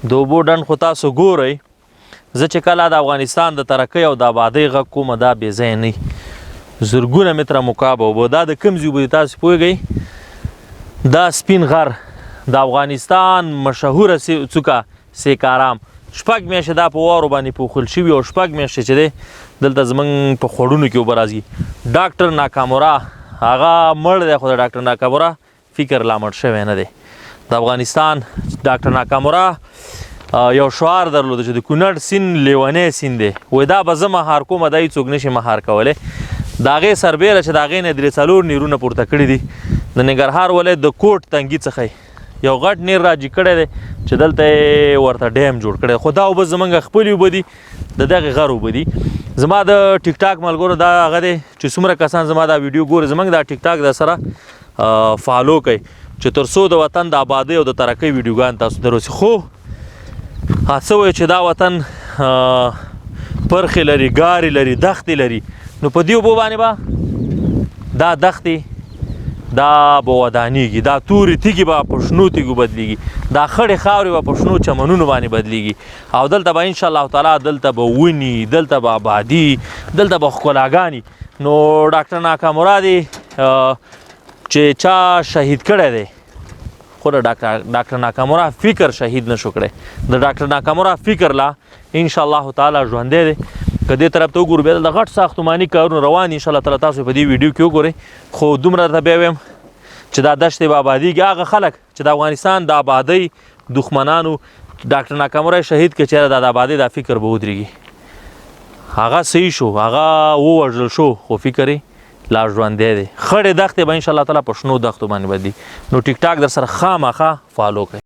د اوبو ډنډ خو تاسو ګورئ. زه چې کله د افغانستان د ترقۍ او د آبادۍ غږ کوم دا بې ځایه نه زرګونه متره مکعب اوبه. دا د کوم ځای اوبه دي تاسو پوهېږئ؟ دا سپین غر د افغانستان مشهوره څوکه سیکارام 6 میاشتې دا په واورو باندې پوښل شوي او 6 میاشتې چې دی دلته زموږ په خوړونو کې اوبه راځي. ډاکټر ناکامورا هغه مړ دی خو د ډاکټر ناکامورا فکر لا مړ شوی نه دی. د افغانستان ډاکټر ناکامورا یو شعار درلوده چې د کونړ سیند لیونی سیند دی. وایي دا به زه مهار کوم دا هېڅوک نشي مهار کولی. د هغې سربیره چې د هغې نه 3-4 نیرونه پورته کړي دي. د ننګرهار ولایت د کوټ تنګي څخه یو غټ نیر راجي کړی دی چې دلته یې ورته ډیم جوړ کړی. خو دا اوبه زموږ خپلې اوبه دي د دغې غر اوبه دي. زما د ټیک ټاک ملګرو دا هغه دی چې څومره کسان زما دا ویډیو ګوري زموږ دا ټیک ټاک د سره فالو کوي چې تر څو د وطن د آبادۍ او د ترقۍ ویډیوګان تاسو ته رسي. خو څه وایي چې دا وطن پرخې لري، ګارې لري، دښتې لري. نو په دې اوبو باندې به دا دښتې دا به ودانېږي، دا تورې تیږې به په شنو تیږو بدلېږي، دا خړې خاورې به په شنو چمنونو باندې بدلېږي. او دلته به انشاءالله تعالی دلته به ونې، دلته به آبادي، دلته به ښکلاګانې. نو ډاکټر ناکامورا دی چې چا شهید کړی دی خو د ډاکټر ناکامورا فکر شهید نشو کړی. د ډاکټر ناکامورا فکر لا انشاءالله تعالی ژوندی دی. که دې طرف ته وګورو بیا د غټ ساختماني کارونه روان دي انشاءالله تعالی تاسو په دې ویډیو کې وګورئ. خو دومره درته بیا وایم چې دا دښتې به آبادېږي. هغه خلک چې د افغانستان د آبادۍ دښمنانو ډاکټر ناکامورا شهید کړي چېرې د آبادۍ دا فکر به ودرېږي. هغه صحیح شو، هغه ووژل شو خو فکر یې لا ژوندی دی. خړې دښتې به انشاءالله تعالی په شنو دښتو باندې بدلېږي. نو ټیک ټاک در سره خامخا فالو کړئ.